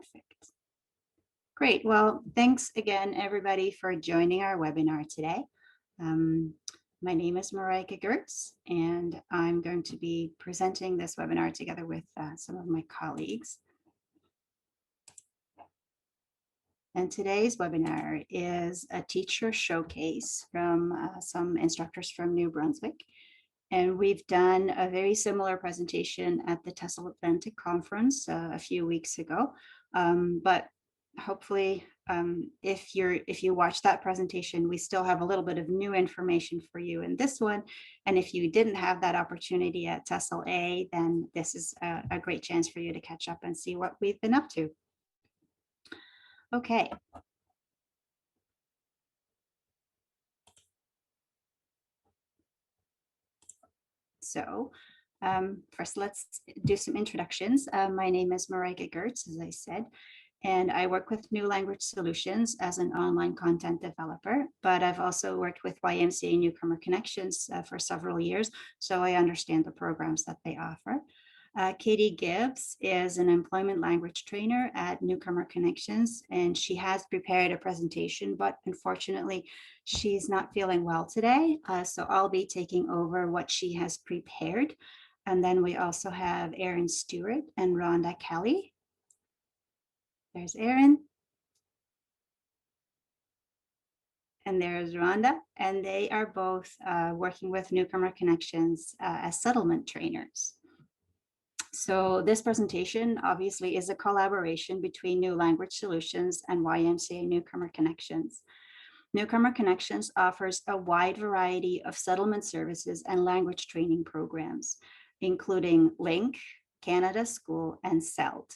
Perfect. Great. Well, thanks again, everybody, for joining our webinar today. My name is Marijke Geurts, and I'm going to be presenting this webinar together with some of my colleagues. And today's webinar is a teacher showcase from some instructors from New Brunswick. And we've done a very similar presentation at the TESOL Atlantic Conference a few weeks ago. But hopefully, if you watch that presentation, we still have a little bit of new information for you in this one. And if you didn't have that opportunity at TESOL A, then this is a great chance for you to catch up and see what we've been up to. Okay. So first, let's do some introductions. My name is Marijke Geurts, as I said, and I work with New Language Solutions as an online content developer, but I've also worked with YMCA Newcomer Connections for several years, so I understand the programs that they offer. Katie Gibbs is an employment language trainer at Newcomer Connections, and she has prepared a presentation, but unfortunately, she's not feeling well today. So I'll be taking over what she has prepared. And then we also have Erin Stewart and Rhonda Kelley. There's Erin. And there's Rhonda, and they are both working with Newcomer Connections as settlement trainers. So this presentation obviously is a collaboration between New Language Solutions and YMCA Newcomer Connections. Newcomer Connections offers a wide variety of settlement services and language training programs, including LINK, Canada School, and CELT.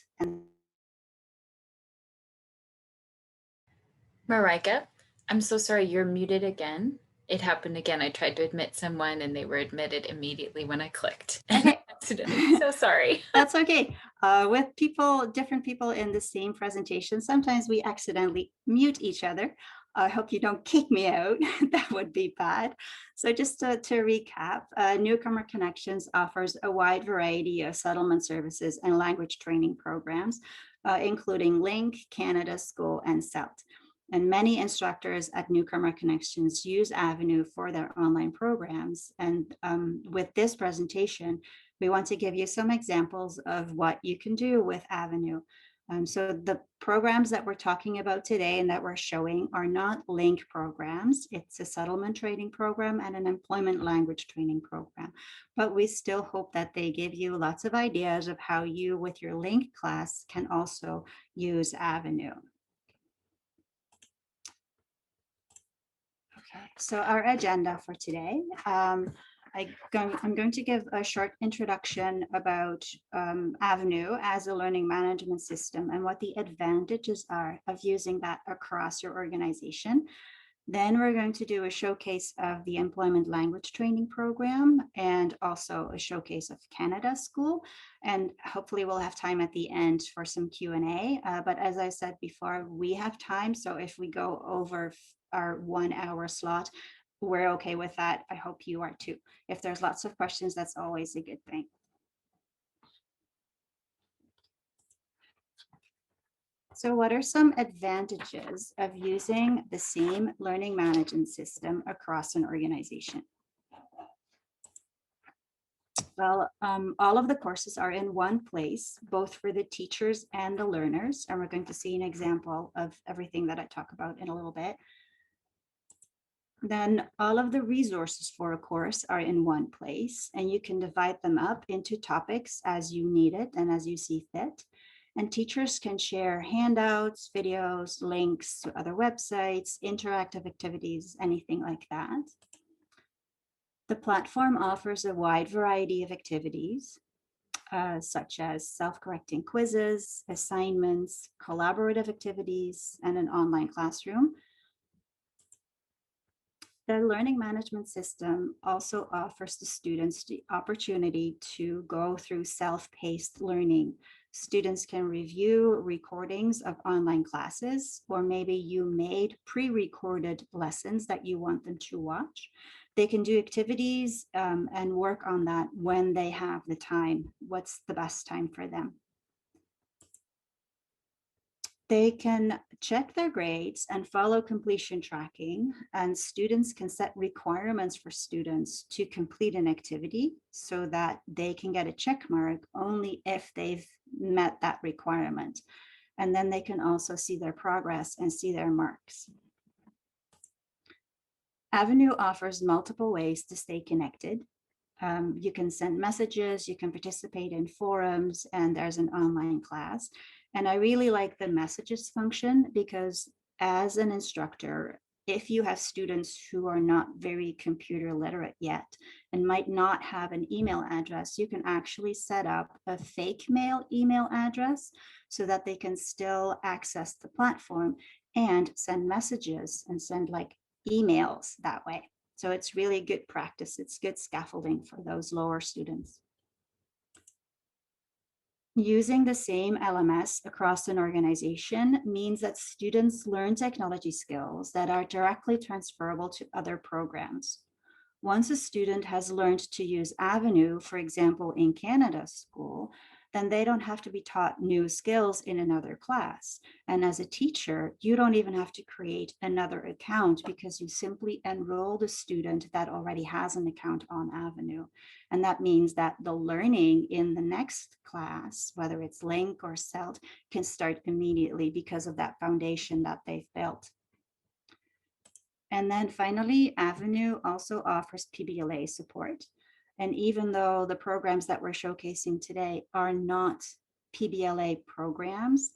Marijke, I'm so sorry, you're muted again. It happened again. I tried to admit someone and they were admitted immediately when I clicked. Okay. So sorry. That's okay. With different people in the same presentation, sometimes we accidentally mute each other. I hope you don't kick me out. That would be bad. So just to recap, Newcomer Connections offers a wide variety of settlement services and language training programs, including LINK, Canada School, and CELT. And many instructors at Newcomer Connections use Avenue for their online programs. And with this presentation, we want to give you some examples of what you can do with Avenue. So the programs that we're talking about today and that we're showing are not LINK programs. It's a settlement training program and an employment language training program. But we still hope that they give you lots of ideas of how you, with your LINK class, can also use Avenue. Okay, so our agenda for today. I'm going to give a short introduction about Avenue as a learning management system and what the advantages are of using that across your organization. Then we're going to do a showcase of the employment language training program and also a showcase of Canada School. And hopefully we'll have time at the end for some Q&A. But as I said before, we have time. So if we go over our 1 hour slot, we're okay with that. I hope you are too. If there's lots of questions, that's always a good thing. So what are some advantages of using the same learning management system across an organization? Well, all of the courses are in one place, both for the teachers and the learners. And we're going to see an example of everything that I talk about in a little bit. Then all of the resources for a course are in one place, and you can divide them up into topics as you need it and as you see fit. And teachers can share handouts, videos, links to other websites, interactive activities, anything like that. The platform offers a wide variety of activities, such as self-correcting quizzes, assignments, collaborative activities, and an online classroom. The learning management system also offers the students the opportunity to go through self-paced learning. Students can review recordings of online classes, or maybe you made pre-recorded lessons that you want them to watch. They can do activities and work on that when they have the time. What's the best time for them? They can check their grades and follow completion tracking, and students can set requirements for students to complete an activity so that they can get a check mark only if they've met that requirement. And then they can also see their progress and see their marks. Avenue offers multiple ways to stay connected. You can send messages, you can participate in forums, and there's an online class. And I really like the messages function because as an instructor, if you have students who are not very computer literate yet and might not have an email address, you can actually set up a fake mail email address so that they can still access the platform and send messages and send like emails that way. So it's really good practice. It's good scaffolding for those lower students. Using the same LMS across an organization means that students learn technology skills that are directly transferable to other programs. Once a student has learned to use Avenue, for example, in Canada school, then they don't have to be taught new skills in another class. And as a teacher, you don't even have to create another account because you simply enroll the student that already has an account on Avenue. And that means that the learning in the next class, whether it's Link or CELT, can start immediately because of that foundation that they've built. And then finally, Avenue also offers Pbla support. And even though the programs that we're showcasing today are not Pbla programs,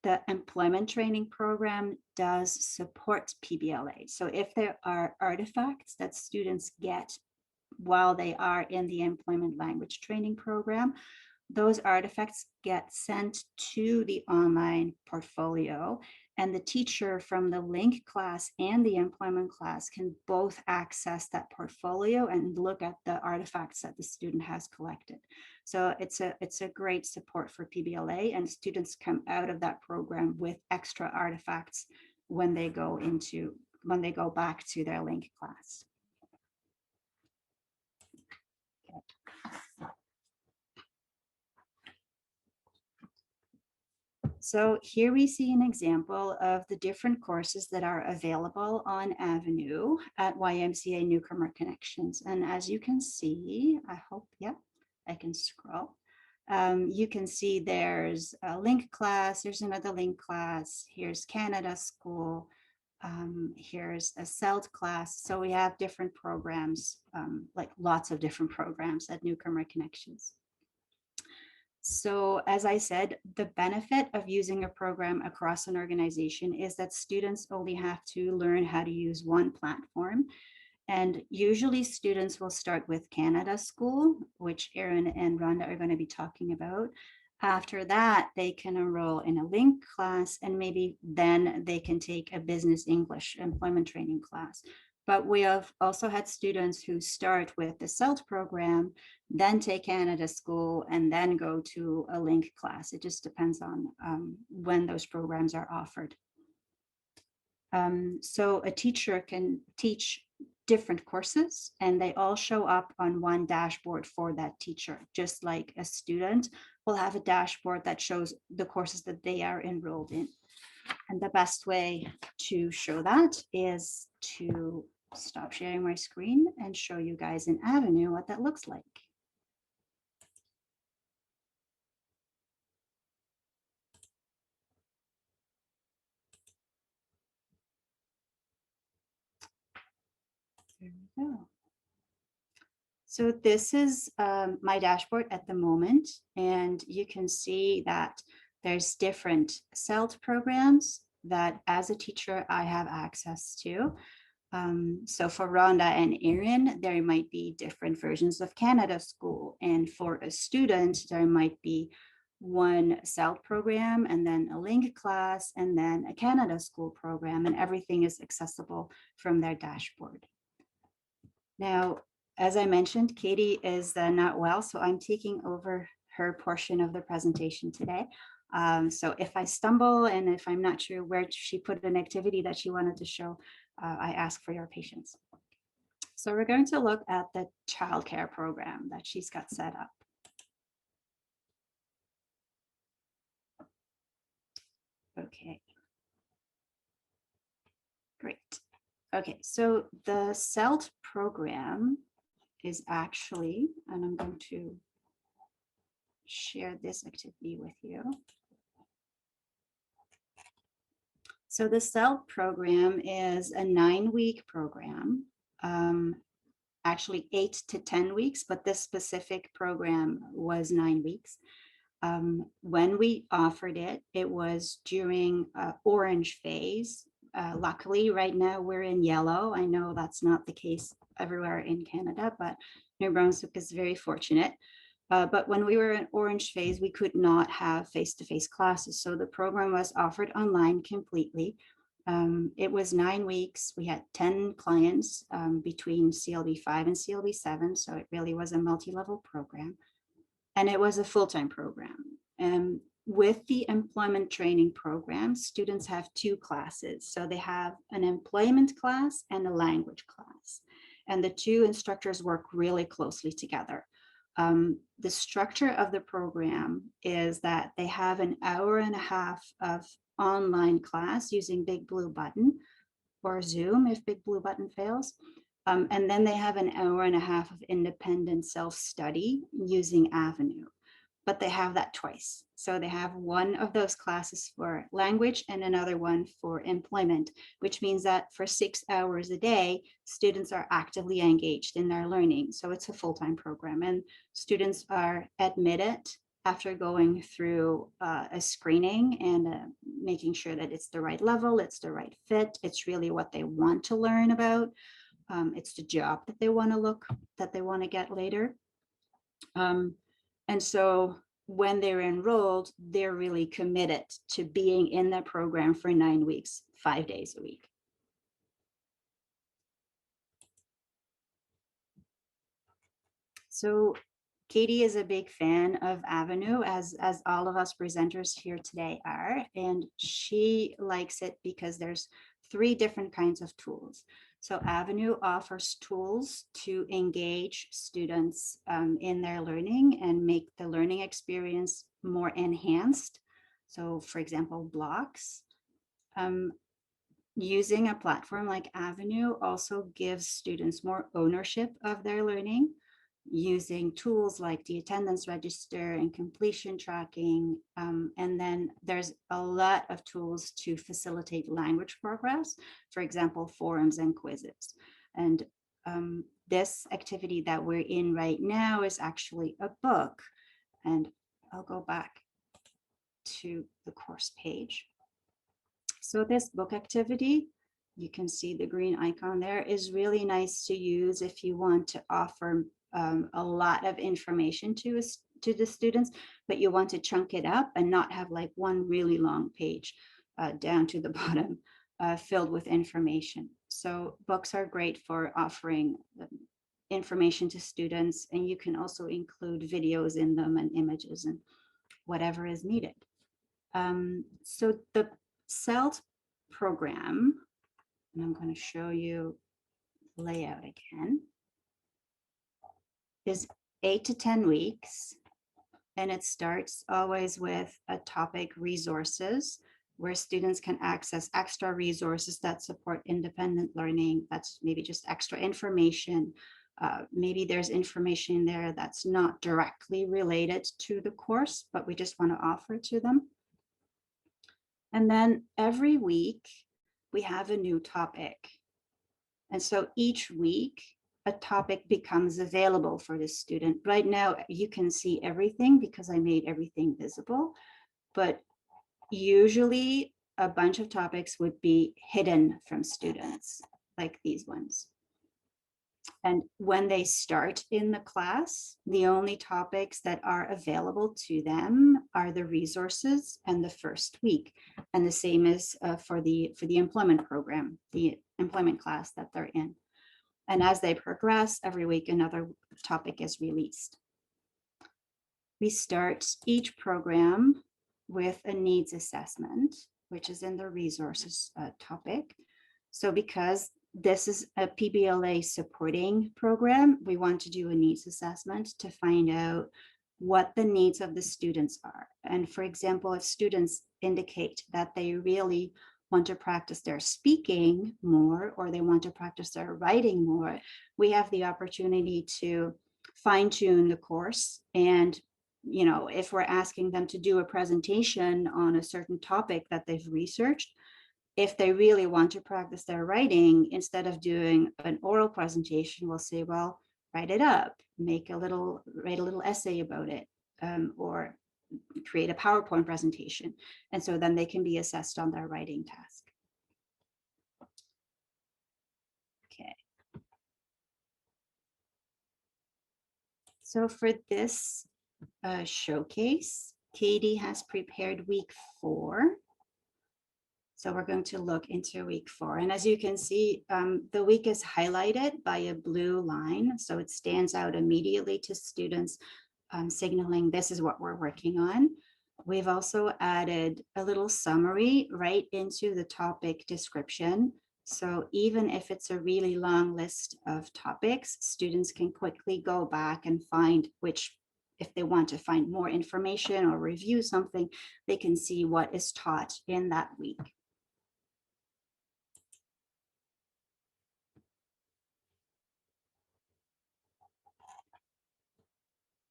the employment training program does support Pbla. So if there are artifacts that students get while they are in the employment language training program, those artifacts get sent to the online portfolio, and the teacher from the Link class and the employment class can both access that portfolio and look at the artifacts that the student has collected. So it's a great support for Pbla, and students come out of that program with extra artifacts when they go back to their Link class. So here we see an example of the different courses that are available on Avenue at YMCA Newcomer Connections. And as you can see, I hope, yeah, I can scroll. You can see there's a Link class, there's another Link class, here's Canada School, here's a CELT class. So we have different programs, like lots of different programs at Newcomer Connections. So as I said, the benefit of using a program across an organization is that students only have to learn how to use one platform. And usually students will start with Canada School, which Erin and Rhonda are going to be talking about. After that, they can enroll in a Link class, and maybe then they can take a business English employment training class. But we have also had students who start with the CELT program, then take Canada School, and then go to a Link class. It just depends on when those programs are offered. So a teacher can teach different courses, and they all show up on one dashboard for that teacher, just like a student will have a dashboard that shows the courses that they are enrolled in. And the best way to show that is to stop sharing my screen and show you guys in Avenue what that looks like. There we go. So this is my dashboard at the moment, and you can see that there's different CELT programs that as a teacher I have access to. So for Rhonda and Erin, there might be different versions of Canada School. And for a student, there might be one CELT program and then a Link class and then a Canada School program, and everything is accessible from their dashboard. Now, as I mentioned, Katie is not well, so I'm taking over her portion of the presentation today. So if I stumble and if I'm not sure where she put an activity that she wanted to show, I ask for your patience. So we're going to look at the childcare program that she's got set up. Okay. Great. Okay, so the CELT program is actually, and I'm going to share this activity with you. So the CELT program is a 9-week program, actually 8 to 10 weeks, but this specific program was 9 weeks. When we offered it, it was during orange phase. Luckily, right now we're in yellow. I know that's not the case everywhere in Canada, but New Brunswick is very fortunate. But when we were in orange phase, we could not have face-to-face classes. So the program was offered online completely. It was 9 weeks. We had 10 clients between CLB 5 and CLB 7. So it really was a multi-level program. And it was a full-time program. With the employment training program, students have 2 classes. So they have an employment class and a language class. And the 2 instructors work really closely together. The structure of the program is that they have an hour and a half of online class using Big Blue Button or Zoom if Big Blue Button fails. And then they have an hour and a half of independent self-study using Avenue, but they have that twice. So they have one of those classes for language and another one for employment, which means that for 6 hours a day, students are actively engaged in their learning. So it's a full-time program, and students are admitted after going through a screening and making sure that it's the right level, it's the right fit, it's really what they want to learn about. It's the job that they want to get later. And so when they're enrolled, they're really committed to being in that program for 9 weeks, 5 days a week. So Katie is a big fan of Avenue, as all of us presenters here today are, and she likes it because there's 3 different kinds of tools. So Avenue offers tools to engage students in their learning and make the learning experience more enhanced. So for example, blocks. Using a platform like Avenue also gives students more ownership of their learning, using tools like the attendance register and completion tracking. And then there's a lot of tools to facilitate language progress, for example, forums and quizzes. And this activity that we're in right now is actually a book. And I'll go back to the course page. So this book activity, you can see the green icon there, is really nice to use if you want to offer a lot of information to the students, but you want to chunk it up and not have like one really long page down to the bottom filled with information. So books are great for offering information to students, and you can also include videos in them and images and whatever is needed. So the CELT program, and I'm going to show you layout again, is 8 to 10 weeks, and it starts always with a topic resources, where students can access extra resources that support independent learning. That's maybe just extra information. Maybe there's information in there that's not directly related to the course, but we just want to offer to them. And then every week we have a new topic. And so each week a topic becomes available for the student. Right now you can see everything because I made everything visible, but usually a bunch of topics would be hidden from students, like these ones. And when they start in the class, the only topics that are available to them are the resources and the first week. And the same is for the employment program, the employment class that they're in. And as they progress, every week another topic is released. We start each program with a needs assessment, which is in the resources topic. So because this is a Pbla supporting program, we want to do a needs assessment to find out what the needs of the students are. And for example, if students indicate that they really want to practice their speaking more, or they want to practice their writing more, we have the opportunity to fine tune the course. And, you know, if we're asking them to do a presentation on a certain topic that they've researched, if they really want to practice their writing, instead of doing an oral presentation, we'll say, well, write it up, write a little essay about it, or create a PowerPoint presentation. And so then they can be assessed on their writing task. Okay. So for this showcase, Katie has prepared week 4. So we're going to look into week 4. And as you can see, the week is highlighted by a blue line. So it stands out immediately to students, signaling this is what we're working on. We've also added a little summary right into the topic description. So even if it's a really long list of topics, students can quickly go back and find which, if they want to find more information or review something, they can see what is taught in that week.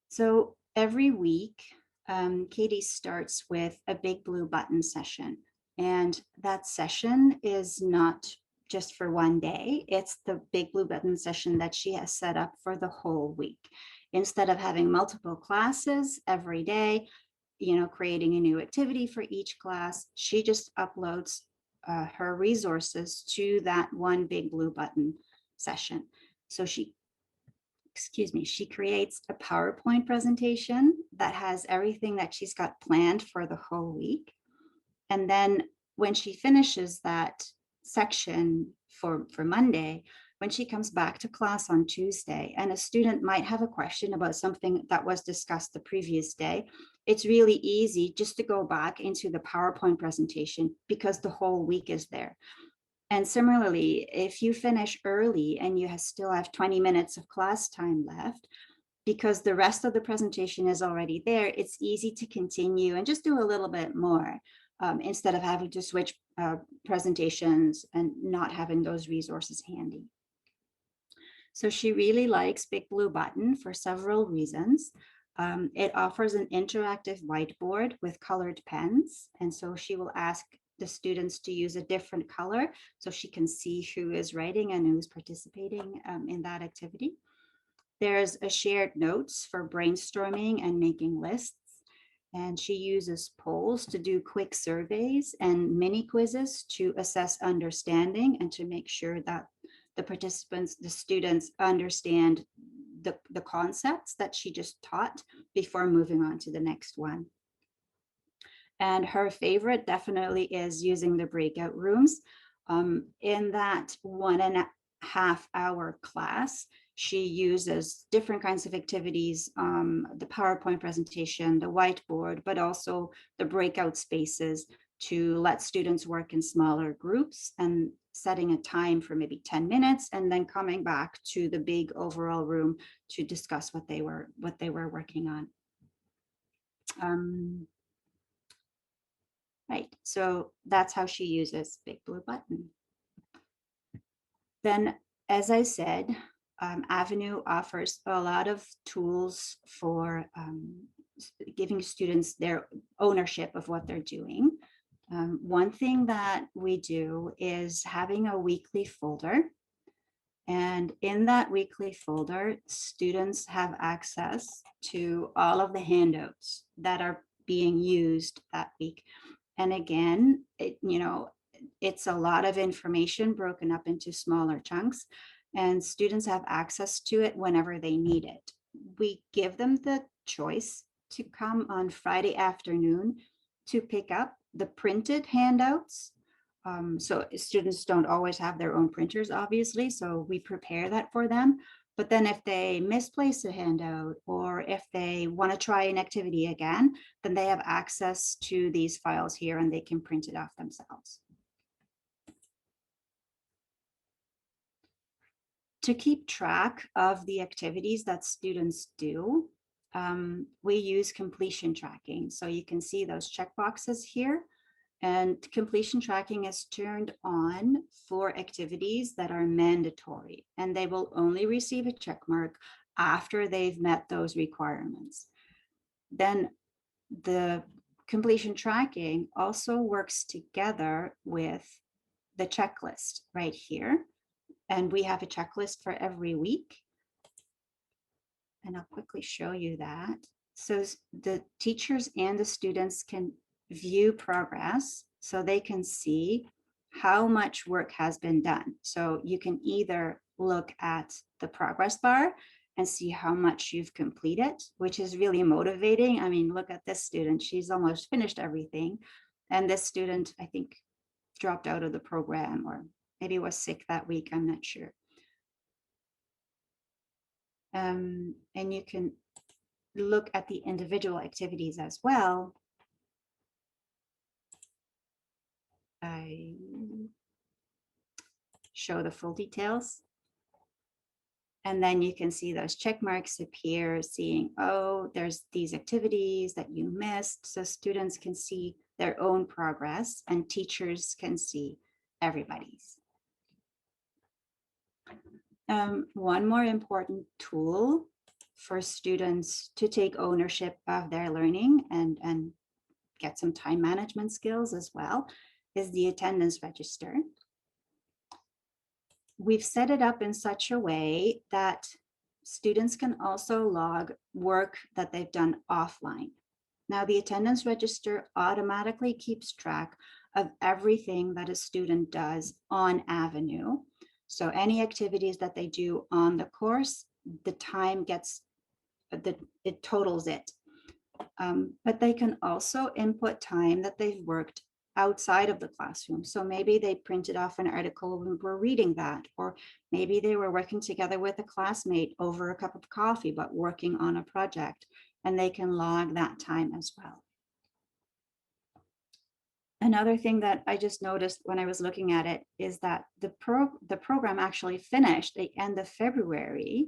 So every week, Katie starts with a big blue button session. And that session is not just for one day. It's the big blue button session that she has set up for the whole week. Instead of having multiple classes every day, you know, creating a new activity for each class, she just uploads her resources to that one big blue button session. So she creates a PowerPoint presentation that has everything that she's got planned for the whole week. And then when she finishes that section for Monday, when she comes back to class on Tuesday, and a student might have a question about something that was discussed the previous day, it's really easy just to go back into the PowerPoint presentation because the whole week is there. And similarly, if you finish early and you still have 20 minutes of class time left, because the rest of the presentation is already there, it's easy to continue and just do a little bit more, instead of having to switch presentations and not having those resources handy. So she really likes Big Blue Button for several reasons. It offers an interactive whiteboard with colored pens. And so she will ask the students to use a different color so she can see who is writing and who's participating in that activity. There's a shared notes for brainstorming and making lists. And she uses polls to do quick surveys and mini quizzes to assess understanding and to make sure that the participants, the students, understand the concepts that she just taught before moving on to the next one. And her favorite definitely is using the breakout rooms. In that 1.5 hour class, she uses different kinds of activities, the PowerPoint presentation, the whiteboard, but also the breakout spaces to let students work in smaller groups and setting a time for maybe 10 minutes and then coming back to the big overall room to discuss what they were working on. Right, so that's how she uses Big Blue Button. Then, as I said, Avenue offers a lot of tools for giving students their ownership of what they're doing. One thing that we do is having a weekly folder. And in that weekly folder, students have access to all of the handouts that are being used that week. And again, it's a lot of information broken up into smaller chunks, and students have access to it whenever they need it. We give them the choice to come on Friday afternoon to pick up the printed handouts. So students don't always have their own printers, obviously, so we prepare that for them. But then if they misplace a handout or if they want to try an activity again, then they have access to these files here and they can print it off themselves. To keep track of the activities that students do, we use completion tracking. So you can see those check boxes here. And completion tracking is turned on for activities that are mandatory, and they will only receive a check mark after they've met those requirements. Then the completion tracking also works together with the checklist right here. And we have a checklist for every week. And I'll quickly show you that. So the teachers and the students can view progress, so they can see how much work has been done. So you can either look at the progress bar and see how much you've completed, which is really motivating. I mean, look at this student. She's almost finished everything. And this student, I think, dropped out of the program, or maybe was sick that week. I'm not sure. And you can look at the individual activities as well. I show the full details. And then you can see those check marks appear, seeing, oh, there's these activities that you missed. So students can see their own progress and teachers can see everybody's. One more important tool for students to take ownership of their learning and get some time management skills as well is the attendance register. We've set it up in such a way that students can also log work that they've done offline. Now, the attendance register automatically keeps track of everything that a student does on Avenue. So any activities that they do on the course, the time gets, it totals it. But they can also input time that they've worked outside of the classroom. So maybe they printed off an article and were reading that, or maybe they were working together with a classmate over a cup of coffee, but working on a project, and they can log that time as well. Another thing that I just noticed when I was looking at it is that the program actually finished the end of February,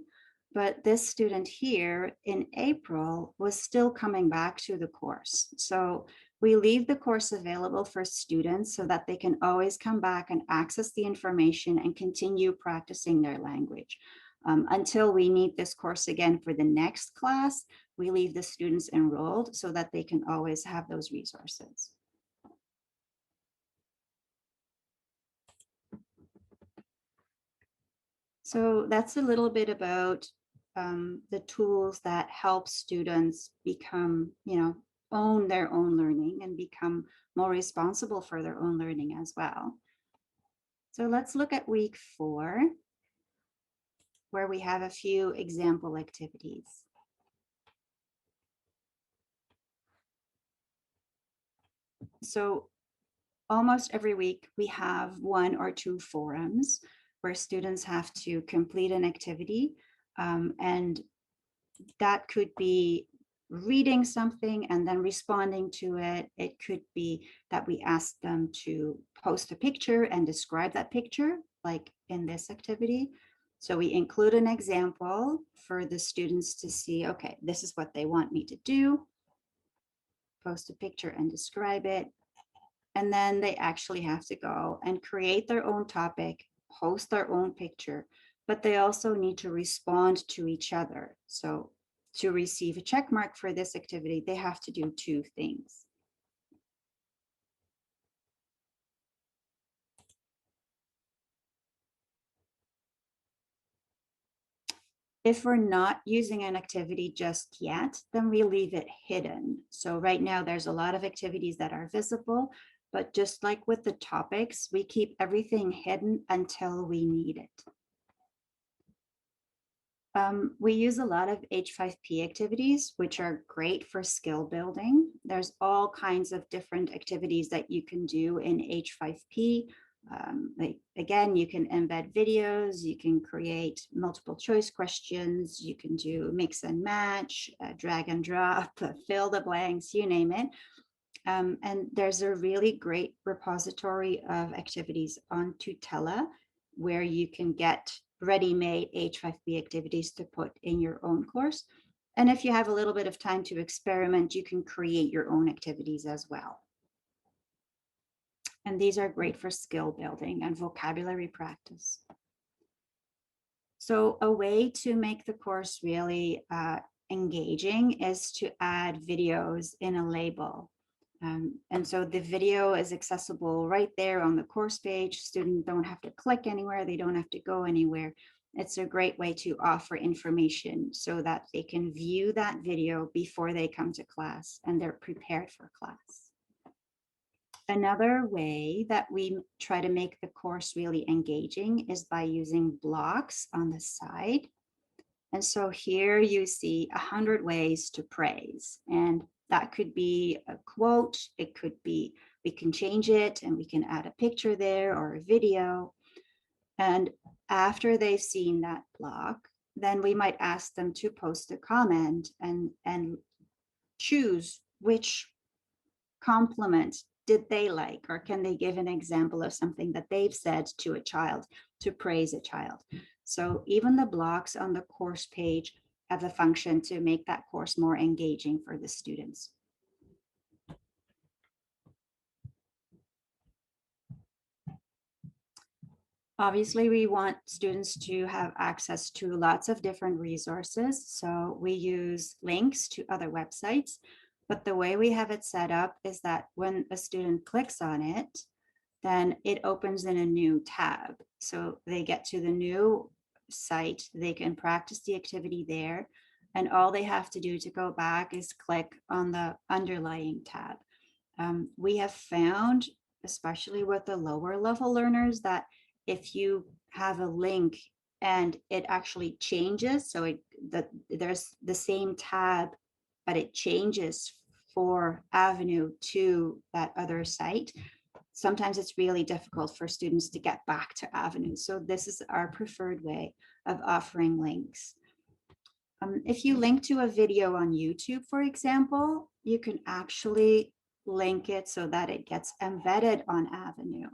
but this student here in April was still coming back to the course. So we leave the course available for students so that they can always come back and access the information and continue practicing their language. Until we need this course again for the next class, we leave the students enrolled so that they can always have those resources. So that's a little bit about the tools that help students become, own their own learning and become more responsible for their own learning as well. So let's look at week 4, where we have a few example activities. So almost every week we have 1 or 2 forums where students have to complete an activity, and that could be reading something and then responding to it. It could be that we ask them to post a picture and describe that picture, like in this activity. So we include an example for the students to see, okay, this is what they want me to do. Post a picture and describe it. And then they actually have to go and create their own topic, post their own picture, but they also need to respond to each other. So to receive a check mark for this activity, they have to do 2 things. If we're not using an activity just yet, then we leave it hidden. So right now there's a lot of activities that are visible, but just like with the topics, we keep everything hidden until we need it. We use a lot of H5p activities, which are great for skill building. There's all kinds of different activities that you can do in H5p. Like, again, you can embed videos, you can create multiple choice questions, you can do mix and match, drag and drop, fill the blanks, you name it. And there's a really great repository of activities on Tutela where you can get ready-made H5p activities to put in your own course. And if you have a little bit of time to experiment, you can create your own activities as well. And these are great for skill building and vocabulary practice. So a way to make the course really engaging is to add videos in a label. And so the video is accessible right there on the course page. Students don't have to click anywhere. They don't have to go anywhere. It's a great way to offer information so that they can view that video before they come to class and they're prepared for class. Another way that we try to make the course really engaging is by using blocks on the side. And so here you see 100 ways to praise. And that could be a quote, it could be, we can change it and we can add a picture there or a video. And after they've seen that block, then we might ask them to post a comment and choose which compliment did they like, or can they give an example of something that they've said to a child to praise a child. So even the blocks on the course page have a function to make that course more engaging for the students. Obviously, we want students to have access to lots of different resources. So we use links to other websites, but the way we have it set up is that when a student clicks on it, then it opens in a new tab. So they get to the new site, they can practice the activity there, and all they have to do to go back is click on the underlying tab. We have found, especially with the lower level learners, that if you have a link and it actually changes, so there's the same tab, but it changes for Avenue to that other site, sometimes it's really difficult for students to get back to Avenue. So this is our preferred way of offering links. If you link to a video on YouTube, for example, you can actually link it so that it gets embedded on Avenue.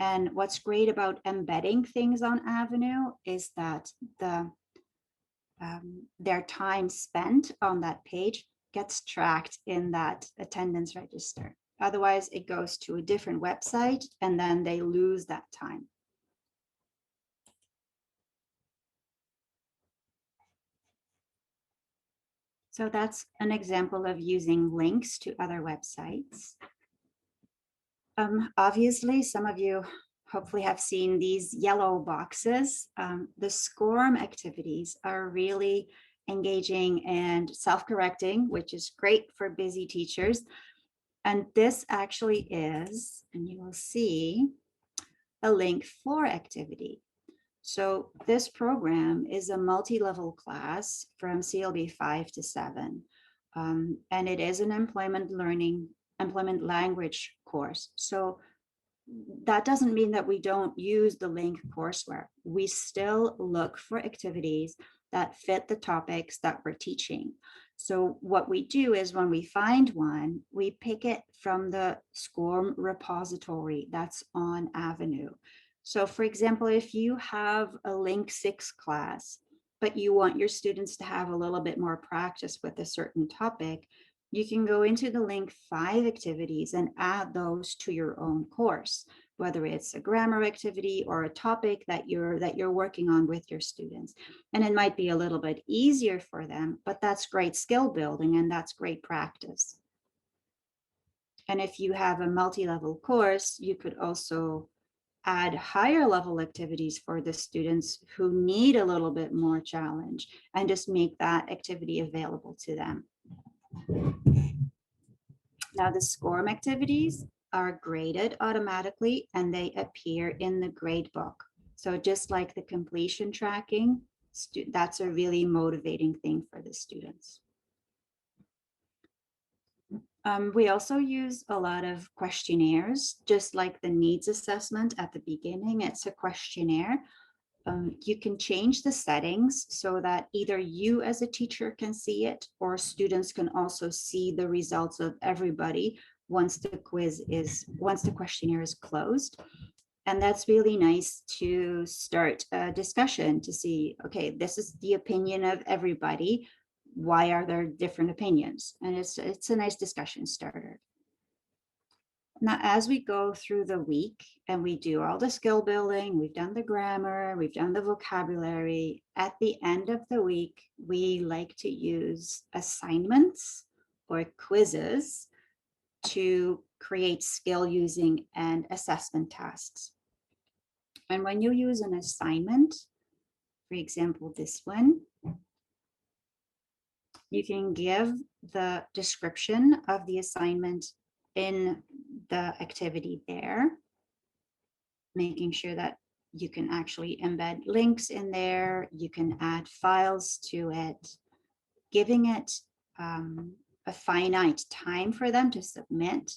And what's great about embedding things on Avenue is that their time spent on that page gets tracked in that attendance register. Otherwise, it goes to a different website and then they lose that time. So that's an example of using links to other websites. Obviously, some of you hopefully have seen these yellow boxes. The SCORM activities are really engaging and self-correcting, which is great for busy teachers. And this actually is, and you will see, a link for activity. So this program is a multi-level class from CLB 5 to 7. And it is an employment language course. So that doesn't mean that we don't use the link courseware. We still look for activities that fit the topics that we're teaching. So what we do is when we find one, we pick it from the SCORM repository that's on Avenue. So for example, if you have a Link 6 class, but you want your students to have a little bit more practice with a certain topic, you can go into the Link 5 activities and add those to your own course, whether it's a grammar activity or a topic that you're working on with your students. And it might be a little bit easier for them, but that's great skill building and that's great practice. And if you have a multi-level course, you could also add higher level activities for the students who need a little bit more challenge and just make that activity available to them. Now the SCORM activities are graded automatically and they appear in the grade book. So just like the completion tracking, that's a really motivating thing for the students. We also use a lot of questionnaires, just like the needs assessment at the beginning. It's a questionnaire. You can change the settings so that either you as a teacher can see it or students can also see the results of everybody once the questionnaire is closed. And that's really nice to start a discussion to see, okay, this is the opinion of everybody. why are there different opinions? And it's a nice discussion starter. Now, as we go through the week and we do all the skill building, we've done the grammar, we've done the vocabulary, at the end of the week, we like to use assignments or quizzes to create skill using and assessment tasks. And when you use an assignment, for example, this one, you can give the description of the assignment in the activity there, making sure that you can actually embed links in there, you can add files to it, giving it a finite time for them to submit.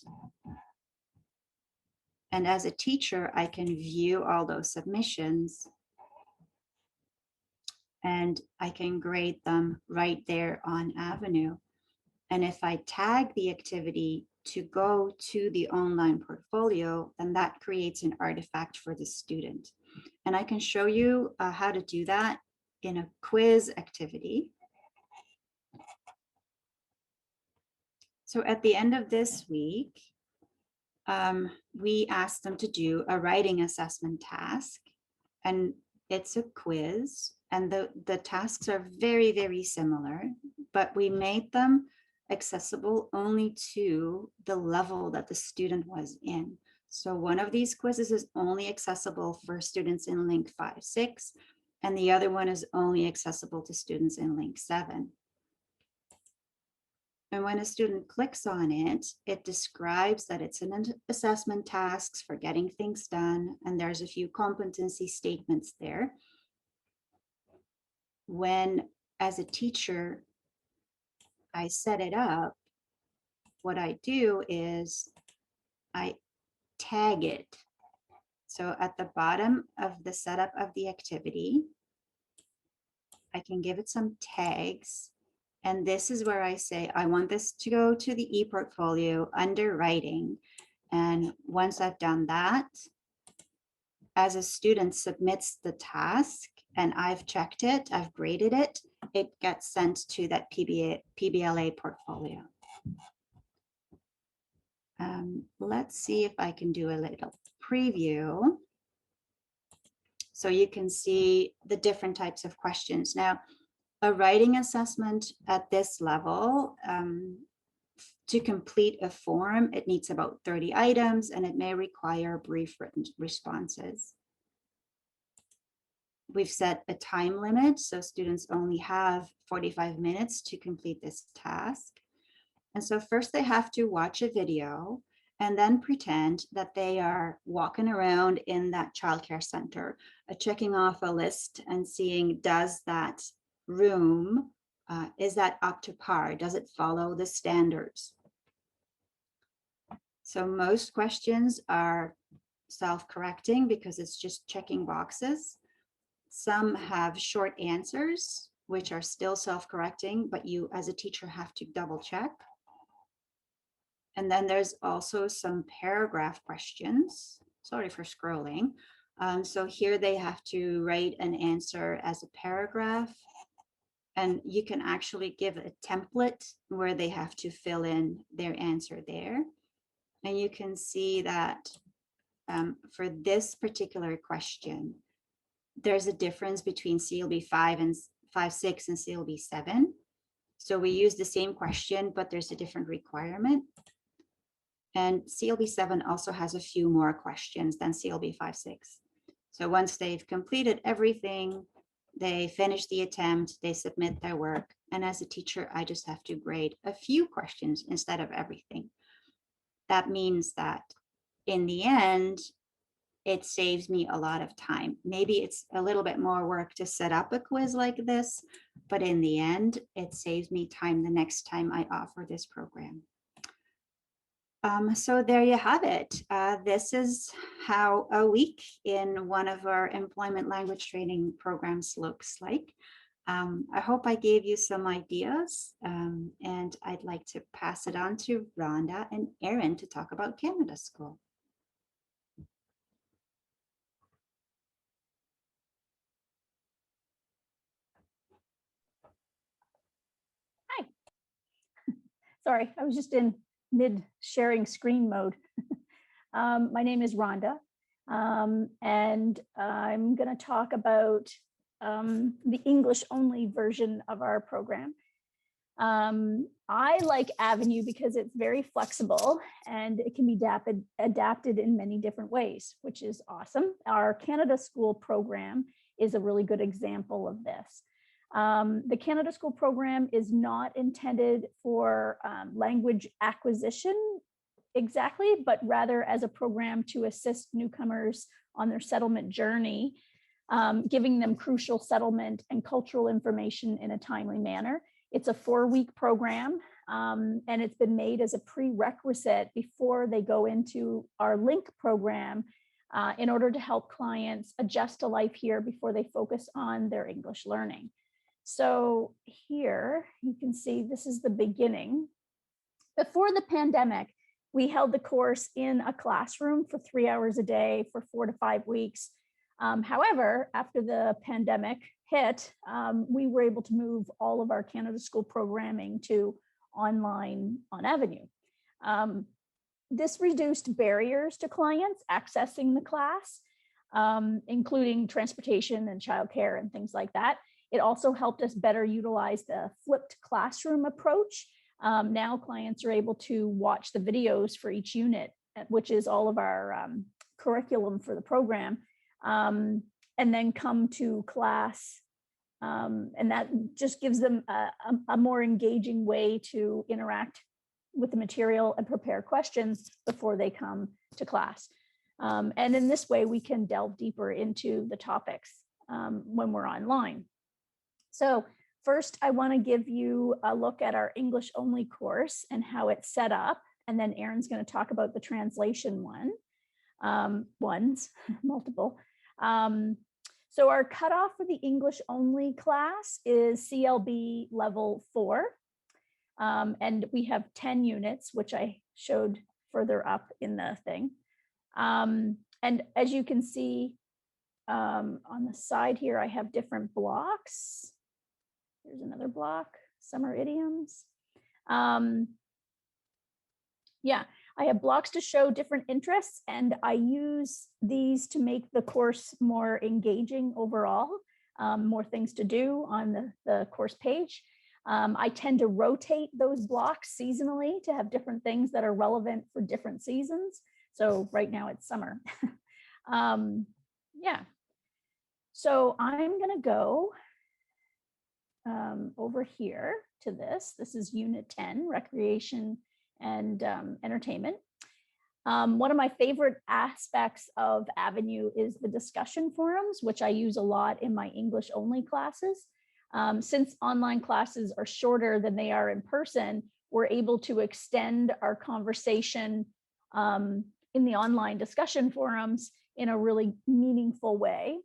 And as a teacher, I can view all those submissions and I can grade them right there on Avenue. And if I tag the activity to go to the online portfolio, then that creates an artifact for the student. And I can show you how to do that in a quiz activity. So at the end of this week, we asked them to do a writing assessment task, and it's a quiz, and the tasks are very, very similar, but we made them accessible only to the level that the student was in. So one of these quizzes is only accessible for students in link 5-6, and the other one is only accessible to students in link 7. And when a student clicks on it, it describes that it's an assessment tasks for getting things done, and there's a few competency statements there. When, as a teacher, I set it up, what I do is I tag it. So at the bottom of the setup of the activity, I can give it some tags. And this is where I say, I want this to go to the ePortfolio under writing. And once I've done that, as a student submits the task and I've checked it, I've graded it, it gets sent to that Pbla portfolio. Let's see if I can do a little preview so you can see the different types of questions. Now, a writing assessment at this level, to complete a form, it needs about 30 items and it may require brief written responses. We've set a time limit, so students only have 45 minutes to complete this task. And so first they have to watch a video and then pretend that they are walking around in that childcare center, checking off a list and seeing, does that room, is that up to par? Does it follow the standards? So most questions are self-correcting because it's just checking boxes. Some have short answers, which are still self-correcting, but you as a teacher have to double check. And then there's also some paragraph questions. Sorry for scrolling. So here they have to write an answer as a paragraph. And you can actually give a template where they have to fill in their answer there. And you can see that for this particular question, there's a difference between CLB 5 and 5-6 and CLB 7. So we use the same question, but there's a different requirement. And CLB 7 also has a few more questions than CLB 5-6. So once they've completed everything, they finish the attempt, they submit their work. And as a teacher, I just have to grade a few questions instead of everything. That means that in the end, it saves me a lot of time. Maybe it's a little bit more work to set up a quiz like this, but in the end, it saves me time the next time I offer this program. So there you have it. This is how a week in one of our employment language training programs looks like. I hope I gave you some ideas, and I'd like to pass it on to Rhonda and Erin to talk about Canada School. Sorry, I was just in mid sharing screen mode. My name is Rhonda, and I'm going to talk about the English only version of our program. I like Avenue because it's very flexible and it can be adapted in many different ways, which is awesome. Our Canada School program is a really good example of this. The Canada School program is not intended for language acquisition exactly, but rather as a program to assist newcomers on their settlement journey, giving them crucial settlement and cultural information in a timely manner. It's a 4-week program, and it's been made as a prerequisite before they go into our LINK program in order to help clients adjust to life here before they focus on their English learning. So here you can see this is the beginning. Before the pandemic, we held the course in a classroom for 3 hours a day for 4 to 5 weeks. However, after the pandemic hit, we were able to move all of our Canada School programming to online on Avenue. This reduced barriers to clients accessing the class, including transportation and childcare and things like that. It also helped us better utilize the flipped classroom approach. Now clients are able to watch the videos for each unit, which is all of our curriculum for the program, and then come to class. And that just gives them a more engaging way to interact with the material and prepare questions before they come to class. And in this way, we can delve deeper into the topics when we're online. So first, I want to give you a look at our English only course and how it's set up. And then Erin's going to talk about the translation multiple. So our cutoff for the English only class is CLB level 4. And we have 10 units, which I showed further up in the thing. And as you can see on the side here, I have different blocks. Here's another block, summer idioms. Yeah, I have blocks to show different interests, and I use these to make the course more engaging overall, more things to do on the course page. I tend to rotate those blocks seasonally to have different things that are relevant for different seasons. So right now it's summer. Yeah, so I'm gonna go over here to this. This is Unit 10, Recreation and Entertainment. One of my favorite aspects of Avenue is the discussion forums, which I use a lot in my English only classes. Since online classes are shorter than they are in person, we're able to extend our conversation in the online discussion forums in a really meaningful way.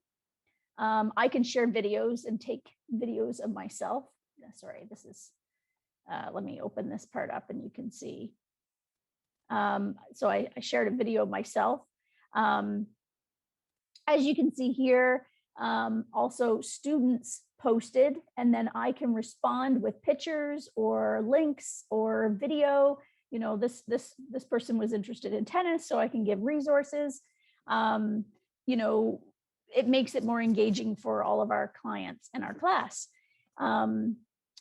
I can share videos and take videos of myself. Sorry, this is, let me open this part up and you can see. So I shared a video of myself. As you can see here, also students posted, and then I can respond with pictures or links or video. You know, this person was interested in tennis, so I can give resources. You know, it makes it more engaging for all of our clients in our class.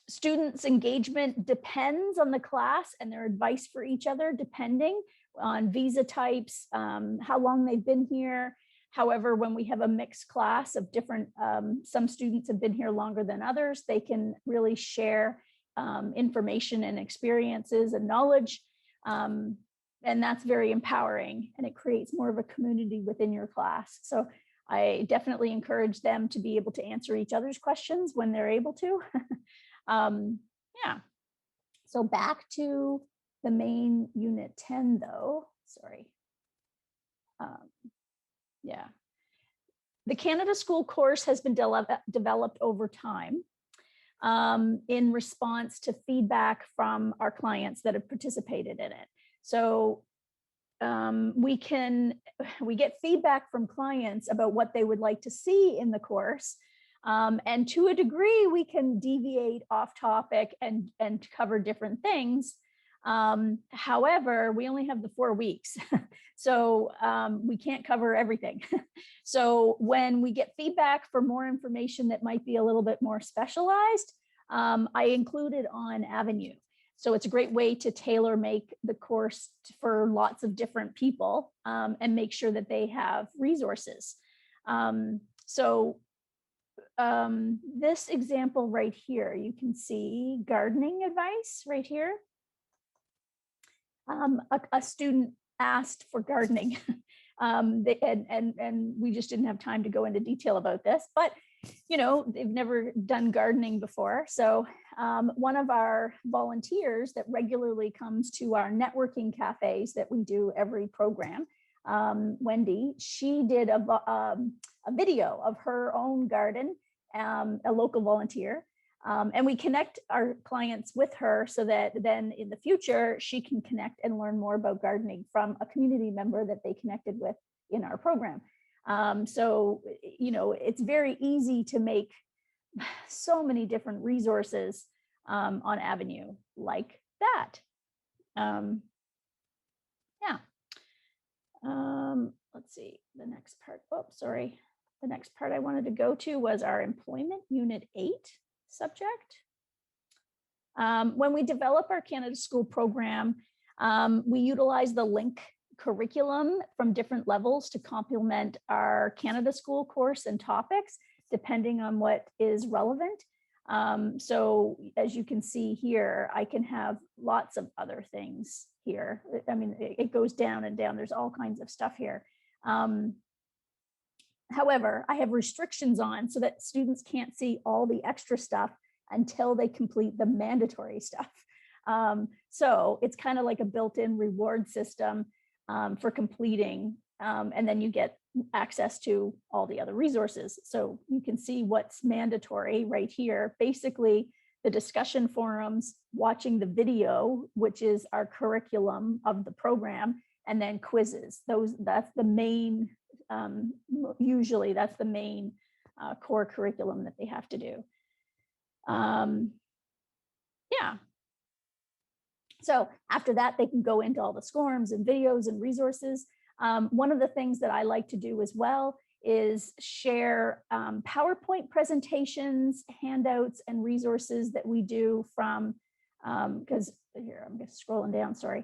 Students' engagement depends on the class and their advice for each other, depending on visa types, how long they've been here. However, when we have a mixed class of different, some students have been here longer than others, they can really share information and experiences and knowledge. And that's very empowering, and it creates more of a community within your class. So I definitely encourage them to be able to answer each other's questions when they're able to. Yeah, so back to the main Unit 10 though, sorry. Yeah, the Canada School course has been developed over time in response to feedback from our clients that have participated in it. So we get feedback from clients about what they would like to see in the course. And to a degree, we can deviate off topic and cover different things. However, we only have the 4 weeks. So we can't cover everything. So when we get feedback for more information that might be a little bit more specialized, I include it on Avenue. So it's a great way to tailor make the course for lots of different people and make sure that they have resources. This example right here, you can see gardening advice right here. A student asked for gardening and we just didn't have time to go into detail about this, but you know, they've never done gardening before. So one of our volunteers that regularly comes to our networking cafes that we do every program, Wendy, she did a video of her own garden, a local volunteer. And we connect our clients with her so that then in the future, she can connect and learn more about gardening from a community member that they connected with in our program. So, you know, it's very easy to make so many different resources on Avenue like that. Let's see, the next part. Oh, sorry. The next part I wanted to go to was our Employment Unit 8 subject. When we develop our Canada School program, we utilize the LINK curriculum from different levels to complement our Canada School course and topics, depending on what is relevant. So as you can see here, I can have lots of other things here. I mean, it goes down and down. There's all kinds of stuff here. However, I have restrictions on so that students can't see all the extra stuff until they complete the mandatory stuff. So it's kind of like a built-in reward system for completing, and then you get access to all the other resources. So you can see what's mandatory right here. Basically, the discussion forums, watching the video, which is our curriculum of the program, and then quizzes. That's the main, usually that's the main core curriculum that they have to do. Yeah. So after that, they can go into all the SCORMs and videos and resources. One of the things that I like to do as well is share PowerPoint presentations, handouts, and resources that we do from, because here, I'm just scrolling down, sorry.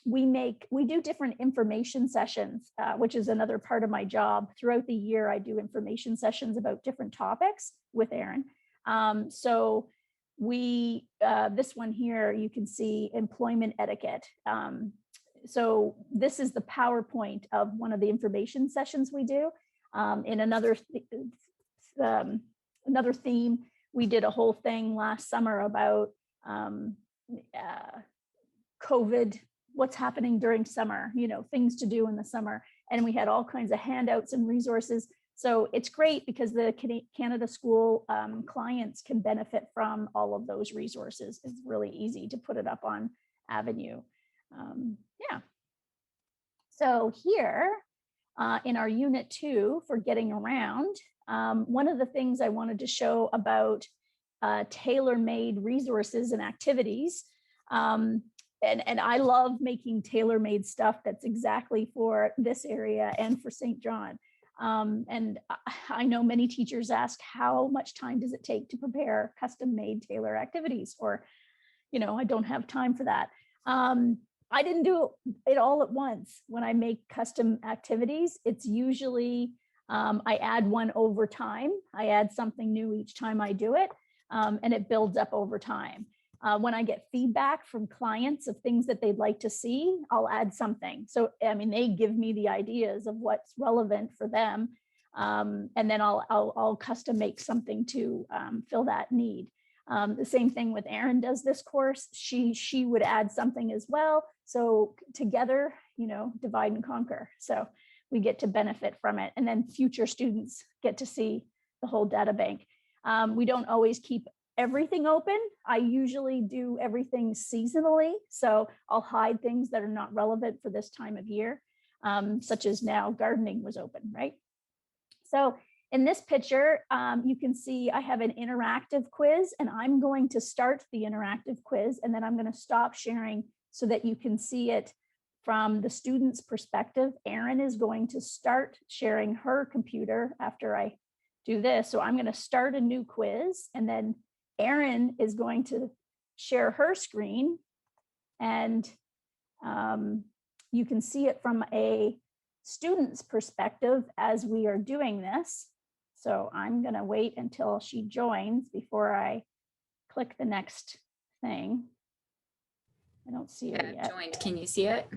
We do different information sessions, which is another part of my job. Throughout the year, I do information sessions about different topics with Erin. So this one here, you can see employment etiquette. So this is the PowerPoint of one of the information sessions we do. In another theme, we did a whole thing last summer about COVID, what's happening during summer, you know, things to do in the summer. And we had all kinds of handouts and resources. So it's great because the Canada School clients can benefit from all of those resources. It's really easy to put it up on Avenue. Yeah. So here in our Unit 2 for getting around, one of the things I wanted to show about tailor-made resources and activities, and I love making tailor-made stuff that's exactly for this area and for St. John. And I know many teachers ask, how much time does it take to prepare custom-made tailor activities? Or, you know, I don't have time for that. I didn't do it all at once. When I make custom activities, it's usually, I add one over time. I add something new each time I do it, and it builds up over time. When I get feedback from clients of things that they'd like to see, I'll add something. So, I mean, they give me the ideas of what's relevant for them. And then I'll custom make something to fill that need. The same thing with Erin does this course. She would add something as well. So together, you know, divide and conquer. So we get to benefit from it. And then future students get to see the whole data bank. We don't always keep everything open. I usually do everything seasonally. So I'll hide things that are not relevant for this time of year, such as now gardening was open, right? So in this picture, you can see I have an interactive quiz, and I'm going to start the interactive quiz, and then I'm going to stop sharing so that you can see it from the student's perspective. Erin is going to start sharing her computer after I do this. So I'm going to start a new quiz, and then Erin is going to share her screen, and you can see it from a student's perspective as we are doing this. So I'm going to wait until she joins before I click the next thing. I don't see it yet. Joined. Can you see it?